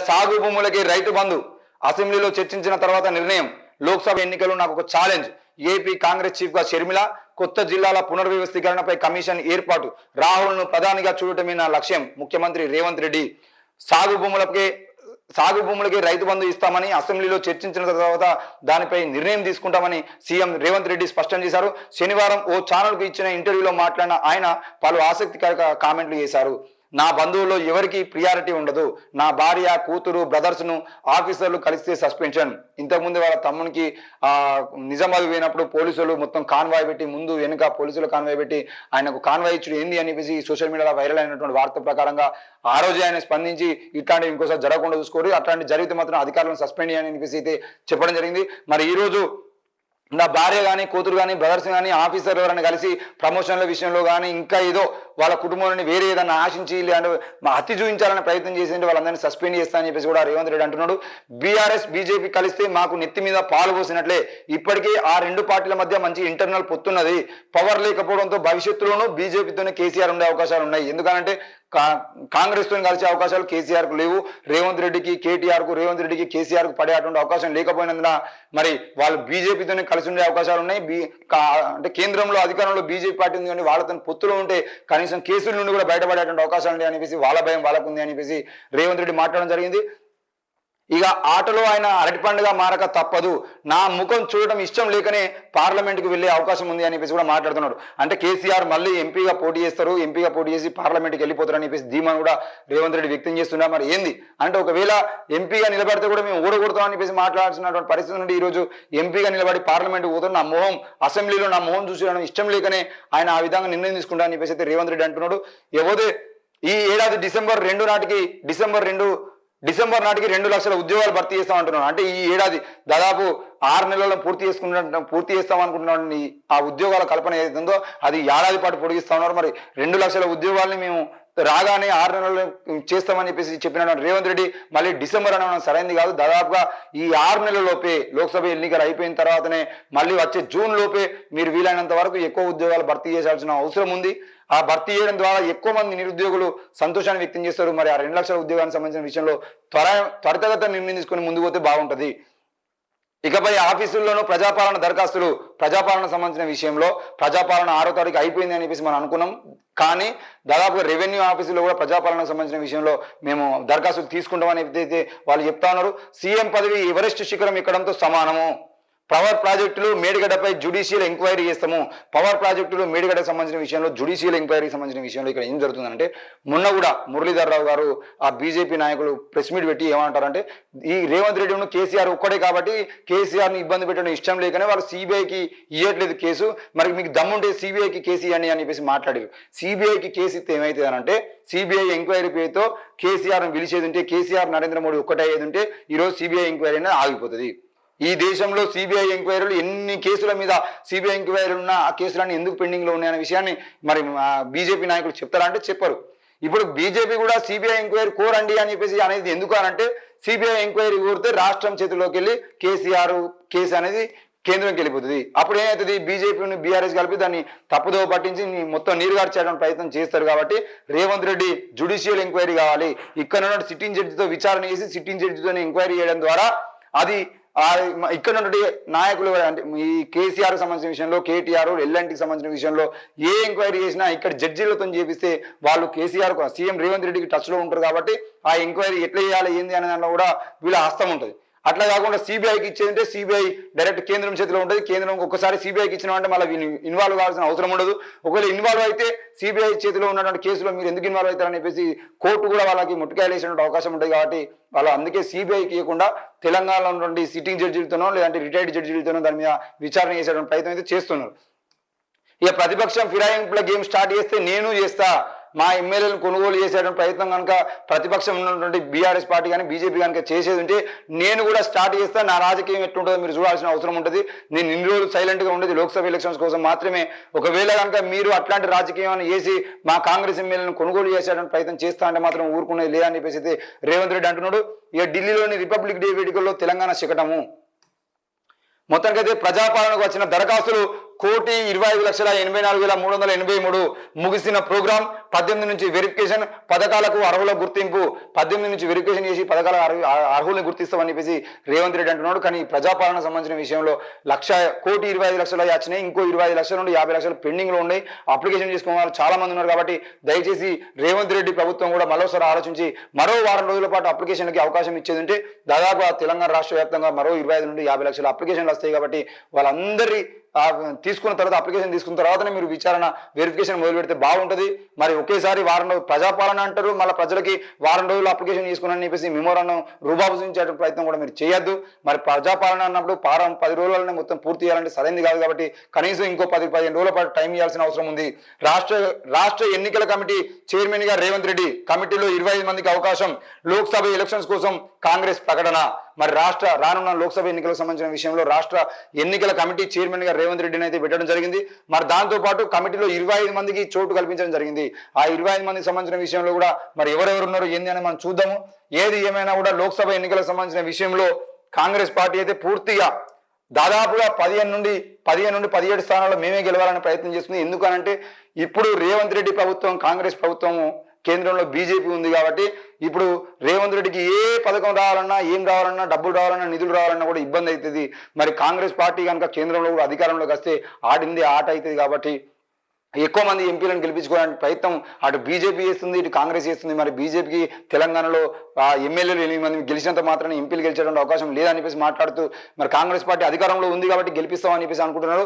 సాగు భూములకి రైతు బంధు అసెంబ్లీలో చర్చించిన తర్వాత నిర్ణయం. లోక్సభ ఎన్నికలు నాకు ఒక ఛాలెంజ్. ఏపీ కాంగ్రెస్ చీఫ్ గా షర్మిల. కొత్త జిల్లాల పునర్వ్యవస్థీకరణపై కమిషన్ ఏర్పాటు. రాహుల్ను ప్రధానిగా చూడటమే నా లక్ష్యం. ముఖ్యమంత్రి రేవంత్ రెడ్డి. సాగు భూములకి రైతు బంధు ఇస్తామని అసెంబ్లీలో చర్చించిన తర్వాత దానిపై నిర్ణయం తీసుకుంటామని సీఎం రేవంత్ రెడ్డి స్పష్టం చేశారు. శనివారం ఓ ఛానల్కు ఇచ్చిన ఇంటర్వ్యూలో మాట్లాడిన ఆయన పలు ఆసక్తికర కామెంట్లు చేశారు. నా బంధువుల్లో ఎవరికి ప్రియారిటీ ఉండదు. నా భార్య, కూతురు, బ్రదర్స్ను ఆఫీసర్లు కలిస్తే సస్పెన్షన్. ఇంతకుముందు వాళ్ళ తమ్మునికి నిజామాబాద్ పోయినప్పుడు పోలీసులు మొత్తం కాన్వాయ్ పెట్టి, ముందు వెనుక పోలీసులు కాన్వాయ్ పెట్టి ఆయనకు కాన్వాయ్ ఇచ్చుడు ఏంది అనిపించి సోషల్ మీడియాలో వైరల్ అయినటువంటి వార్త ప్రకారంగా ఆ రోజు ఆయన స్పందించి ఇట్లాంటివి ఇంకోసారి జరగకుండా చూసుకోరు, అట్లాంటి జరిగితే మాత్రం అధికారులను సస్పెండ్ చేయని అనిపించి అయితే చెప్పడం జరిగింది. మరి ఈ రోజు నా భార్య కానీ, కూతురు కానీ, బ్రదర్స్ కానీ, ఆఫీసర్ ఎవరైనా కలిసి ప్రమోషన్ల విషయంలో కానీ ఇంకా ఏదో వాళ్ళ కుటుంబాన్ని వేరే ఏదైనా ఆశించి లేదంటే హత్య చూపించాలని ప్రయత్నం చేసి వాళ్ళందరినీ సస్పెండ్ చేస్తా అని చెప్పేసి కూడా రేవంత్ రెడ్డి అంటున్నాడు. బీఆర్ఎస్ బీజేపీ కలిస్తే మాకు నెత్తి మీద పాలు పోసినట్లే. ఇప్పటికీ ఆ రెండు పార్టీల మధ్య మంచి ఇంటర్నల్ పొత్తున్నది. పవర్ లేకపోవడంతో భవిష్యత్తులోనూ బీజేపీతోనే కేసీఆర్ ఉండే అవకాశాలు ఉన్నాయి. ఎందుకంటే కాంగ్రెస్ తో కలిసే అవకాశాలు కేసీఆర్ కు లేవు. రేవంత్ రెడ్డికి కేటీఆర్ కు, రేవంత్ రెడ్డికి కేసీఆర్ కు పడేటువంటి అవకాశం లేకపోయినందున మరి వాళ్ళు బీజేపీతోనే కలిసి ఉండే అవకాశాలు ఉన్నాయి. అంటే కేంద్రంలో అధికారంలో బీజేపీ పార్టీ ఉంది కానీ వాళ్ళతో పొత్తులో ఉంటే కనీసం కేసుల నుండి కూడా బయటపడేటువంటి అవకాశాలు ఉన్నాయి అనిపించి వాళ్ళ భయం వాళ్ళకుంది అనిపించి రేవంత్ రెడ్డి మాట్లాడడం జరిగింది. ఇక ఆటలో ఆయన అరటిపండుగా మారక తప్పదు. నా ముఖం చూడటం ఇష్టం లేకనే పార్లమెంట్కి వెళ్ళే అవకాశం ఉంది అనిపించి కూడా మాట్లాడుతున్నాడు. అంటే కేసీఆర్ మళ్ళీ ఎంపీగా పోటీ చేస్తారు, ఎంపీగా పోటీ చేసి పార్లమెంట్కి వెళ్ళిపోతారు అనిపించి ధీమాను కూడా రేవంత్ రెడ్డి వ్యక్తం చేస్తున్నారు. మరి ఏంది అంటే ఒకవేళ ఎంపీగా నిలబడితే కూడా మేము ఓడగొడతాం అనిపించి మాట్లాడాల్సినటువంటి పరిస్థితి నుండి ఈరోజు ఎంపీగా నిలబడి పార్లమెంట్కి పోతారు. నా మొహం అసెంబ్లీలో నా మొహం చూసి ఇష్టం లేకనే ఆయన ఆ విధంగా నిర్ణయం తీసుకుంటా అనిపించి అయితే రేవంత్ రెడ్డి అంటున్నాడు. ఎవరైతే ఈ ఏడాది డిసెంబర్ 2 నాటికి 2 లక్షల ఉద్యోగాలు భర్తీ చేస్తామంటున్నాను. అంటే ఈ ఏడాది దాదాపు 6 నెలల్లో పూర్తి చేస్తాం అనుకుంటున్నాను. ఆ ఉద్యోగాల కల్పన ఏదైతుందో అది ఏడాది పాటు పొడిగిస్తా ఉన్నారు. మరి 2 లక్షల ఉద్యోగాల్ని మేము రాగానే 6 నెలలు చేస్తామని చెప్పిన రేవంత్ రెడ్డి మళ్ళీ డిసెంబర్ అనడం సరైనది కాదు. దాదాపుగా ఈ 6 నెలల లోపే లోక్సభ ఎన్నికలు అయిపోయిన తర్వాతనే మళ్ళీ వచ్చే జూన్ లోపే మీరు వీలైనంత వరకు ఎక్కువ ఉద్యోగాలు భర్తీ చేయాల్సిన అవసరం ఉంది. ఆ భర్తీ చేయడం ద్వారా ఎక్కువ మంది నిరుద్యోగులు సంతోషాన్ని వ్యక్తం చేస్తారు. మరి ఆ 2 లక్షల ఉద్యోగానికి సంబంధించిన విషయంలో త్వరితగతిన నిర్ణయం తీసుకొని ముందుకు పోతే బాగుంటుంది. ఇకపై ఆఫీసుల్లోనూ ప్రజాపాలన దరఖాస్తులు, ప్రజాపాలన సంబంధించిన విషయంలో ప్రజాపాలన 6వ తారీఖు అయిపోయింది అని చెప్పేసి మనం అనుకున్నాం. కానీ దాదాపుగా రెవెన్యూ ఆఫీసులో కూడా ప్రజాపాలనకు సంబంధించిన విషయంలో మేము దరఖాస్తులు తీసుకుంటామని అయితే వాళ్ళు చెప్తా ఉన్నారు. సీఎం పదవి ఎవరెస్ట్ శిఖరం ఎక్కడంతో సమానము. పవర్ ప్రాజెక్టులు మేడిగడ్డపై జ్యుడిషియల్ ఎంక్వైరీ చేస్తాము. పవర్ ప్రాజెక్టులు మేడిగడ్డకు సంబంధించిన విషయంలో జ్యుడిషియల్ ఎంక్వైరీకి సంబంధించిన విషయంలో ఇక్కడ ఏం జరుగుతుందంటే మొన్న కూడా మురళీధర్ రావు గారు ఆ బీజేపీ నాయకులు ప్రెస్ మీట్ పెట్టి ఏమంటారంటే ఈ రేవంత్ రెడ్డిను కేసీఆర్ ఒక్కడే కాబట్టి కేసీఆర్ని ఇబ్బంది పెట్టడం ఇష్టం లేకనే వాళ్ళు సిబిఐకి ఇవ్వట్లేదు కేసు. మరి మీకు దమ్ముంటే సిబిఐకి కేసు ఇవ్వండి అని చెప్పేసి మాట్లాడారు. సిబిఐకి కేసు ఇస్తే ఏమైతుంది అంటే సిబిఐ ఎంక్వైరీ పేరుతో కేసీఆర్ను పిలిచేది ఉంటే, కేసీఆర్ నరేంద్ర మోడీ ఒక్కటే అయ్యేది ఉంటే ఈరోజు సిబిఐ ఎంక్వైరీ అనేది ఆగిపోతుంది. ఈ దేశంలో సిబిఐ ఎంక్వైరీలు ఎన్ని కేసుల మీద సిబిఐ ఎంక్వైరీలు ఉన్నా ఆ కేసులన్నీ ఎందుకు పెండింగ్ లో ఉన్నాయనే విషయాన్ని మరి బీజేపీ నాయకులు చెప్తారా అంటే చెప్పరు. ఇప్పుడు బీజేపీ కూడా సిబిఐ ఎంక్వైరీ కోరండి అని చెప్పేసి అనేది ఎందుకు అనంటే సిబిఐ ఎంక్వైరీ కోరితే రాష్ట్రం చేతిలోకి వెళ్ళి కేసీఆర్ కేసు అనేది కేంద్రంకి వెళ్ళిపోతుంది. అప్పుడు ఏమవుతుంది, బీజేపీని బీఆర్ఎస్ కలిపి దాన్ని తప్పుదోవ పట్టించి మొత్తం నీరుగార్చేయడానికి ప్రయత్నం చేస్తారు. కాబట్టి రేవంత్ రెడ్డి జ్యుడిషియల్ ఎంక్వైరీ కావాలి. ఇక్కడ ఉన్న సిట్టింగ్ జడ్జితో విచారణ చేసి సిట్టింగ్ జడ్జితో ఎంక్వైరీ చేయడం ద్వారా అది ఇక్కడ ఉన్నటువంటి నాయకులు అంటే ఈ కేసీఆర్ సంబంధించిన విషయంలో, కేటీఆర్ ఎల్ఎన్టీకి సంబంధించిన విషయంలో ఏ ఎంక్వైరీ చేసినా ఇక్కడ జడ్జీలతో చేపిస్తే వాళ్ళు కేసీఆర్ సీఎం రేవంత్ రెడ్డికి టచ్ లో ఉంటారు. కాబట్టి ఆ ఎంక్వైరీ ఎట్లా చేయాలి ఏంది అనే దాంట్లో కూడా వీళ్ళ హస్తం ఉంటుంది. అట్లా కాకుండా సిబిఐకి ఇచ్చేదంటే సిబిఐ డైరెక్ట్ కేంద్రం చేతిలో ఉంటుంది. కేంద్రం ఒక్కసారి సిబిఐకి ఇచ్చినామంటే మళ్ళీ ఇన్వాల్వ్ కావాల్సిన అవసరం ఉండదు. ఒకవేళ ఇన్వాల్వ్ అయితే సిబిఐ చేతిలో ఉన్నటువంటి కేసులో మీరు ఎందుకు ఇన్వాల్వ్ అవుతారని చెప్పేసి కోర్టు కూడా వాళ్ళకి ముట్టుకాయలు వేసినటువంటి అవకాశం ఉంటుంది. కాబట్టి వాళ్ళు అందుకే సిబిఐకి ఇవ్వకుండా తెలంగాణలో ఉన్నటువంటి సిట్టింగ్ జడ్జీలతోనో లేదంటే రిటైర్డ్ జడ్జీలతోనో దాని మీద విచారణ చేసేటువంటి ప్రయత్నం అయితే చేస్తున్నారు. ఇక ప్రతిపక్షం ఫిరాయింపుల గేమ్ స్టార్ట్ చేస్తే నేను చేస్తా, మా ఎమ్మెల్యేలను కొనుగోలు చేసేటువంటి ప్రయత్నం కనుక ప్రతిపక్షం ఉన్నటువంటి బీఆర్ఎస్ పార్టీ కానీ బీజేపీ కనుక చేసేది ఉంటే నేను కూడా స్టార్ట్ చేస్తా. నా రాజకీయం ఎట్లుంటుందో మీరు చూడాల్సిన అవసరం ఉంటుంది. నేను ఇన్ని రోజులు సైలెంట్గా ఉండేది లోక్సభ ఎలక్షన్స్ కోసం మాత్రమే. ఒకవేళ కనుక మీరు అట్లాంటి రాజకీయాన్ని చేసి మా కాంగ్రెస్ ఎమ్మెల్యేలను కొనుగోలు చేసేటువంటి ప్రయత్నం చేస్తా అంటే మాత్రం ఊరుకునేది లేదని చెప్పేసి అయితే రేవంత్ రెడ్డి అంటున్నాడు. ఇక ఢిల్లీలోని రిపబ్లిక్ డే వేడుకల్లో తెలంగాణ శకటము. మొత్తానికైతే ప్రజాపాలనకు వచ్చిన దరఖాస్తులు 1,25,84,383 ముగిసిన ప్రోగ్రాం. 18 నుంచి వెరిఫికేషన్, పథకాలకు అర్హుల గుర్తింపు. 18 నుంచి వెరిఫికేషన్ చేసి పథకాల అర్హుల్ని గుర్తిస్తామని చెప్పేసి రేవంత్ రెడ్డి అంటున్నాడు. కానీ ప్రజాపాలన సంబంధించిన విషయంలో 1,25,00,000 వచ్చినాయి. ఇంకో 25 లక్షల నుండి 50 లక్షలు పెండింగ్ లో ఉన్నాయి. అప్లికేషన్ చేసుకున్న వాళ్ళు చాలా మంది ఉన్నారు. కాబట్టి దయచేసి రేవంత్ రెడ్డి ప్రభుత్వం కూడా మరోసారి ఆలోచించి మరో వారం రోజుల పాటు అప్లికేషన్కి అవకాశం ఇచ్చేది ఉంటే దాదాపు తెలంగాణ రాష్ట్ర వ్యాప్తంగా మరో 25 నుండి 50 లక్షల అప్లికేషన్లు వస్తాయి. కాబట్టి వాళ్ళందరి తీసుకున్న తర్వాత అప్లికేషన్ తీసుకున్న తర్వాతనే మీరు విచారణ వెరిఫికేషన్ మొదలు పెడితే బాగుంటుంది. మరి ఒకేసారి వారం రోజులు ప్రజాపాలన అంటారు, మళ్ళీ ప్రజలకి వారం రోజులు అప్లికేషన్ తీసుకున్నారని చెప్పేసి మెమోరాండం రూపాబుజించే ప్రయత్నం కూడా మీరు చేయొద్దు. మరి ప్రజాపాలన అన్నప్పుడు 10 రోజులనే మొత్తం పూర్తి చేయాలంటే సరైనది కాదు. కాబట్టి కనీసం ఇంకో 10-15 రోజుల పాటు టైం ఇవ్వాల్సిన అవసరం ఉంది. రాష్ట్ర ఎన్నికల కమిటీ చైర్మన్ గా రేవంత్ రెడ్డి, కమిటీలో 25 మందికి అవకాశం. లోక్సభ ఎలక్షన్స్ కోసం కాంగ్రెస్ ప్రకటన. మరి రానున్న లోక్సభ ఎన్నికలకు సంబంధించిన విషయంలో రాష్ట్ర ఎన్నికల కమిటీ చైర్మన్ గా రేవంత్ రెడ్డిని అయితే పెట్టడం జరిగింది. మరి దాంతో పాటు కమిటీలో 25 మందికి చోటు కల్పించడం జరిగింది. ఆ 25 మందికి సంబంధించిన విషయంలో కూడా మరి ఎవరెవరు ఉన్నారో ఏంది అని మనం చూద్దాము. ఏది ఏమైనా కూడా లోక్సభ ఎన్నికలకు సంబంధించిన విషయంలో కాంగ్రెస్ పార్టీ అయితే పూర్తిగా దాదాపుగా 15 నుండి 17 స్థానాల్లో మేమే గెలవాలని ప్రయత్నం చేస్తుంది. ఎందుకనంటే ఇప్పుడు రేవంత్ రెడ్డి ప్రభుత్వం, కాంగ్రెస్ ప్రభుత్వము కేంద్రంలో బీజేపీ ఉంది. కాబట్టి ఇప్పుడు రేవంత్ రెడ్డికి ఏ పథకం రావాలన్నా, ఏం రావాలన్నా, డబ్బులు రావాలన్నా, నిధులు రావాలన్నా కూడా ఇబ్బంది అవుతుంది. మరి కాంగ్రెస్ పార్టీ కనుక కేంద్రంలో కూడా అధికారంలోకి వస్తే ఆడింది ఆట అవుతుంది. కాబట్టి ఎక్కువ మంది ఎంపీలను గెలిపించుకోవడానికి ప్రయత్నం అటు బీజేపీ చేస్తుంది, ఇటు కాంగ్రెస్ చేస్తుంది. మరి బీజేపీకి తెలంగాణలో ఎమ్మెల్యేలు 8 మంది గెలిచినంత మాత్రాన్ని ఎంపీలు గెలిచేటువంటి అవకాశం లేదని చెప్పేసి మాట్లాడుతూ మరి కాంగ్రెస్ పార్టీ అధికారంలో ఉంది కాబట్టి గెలిపిస్తామని చెప్పేసి అనుకుంటున్నారు.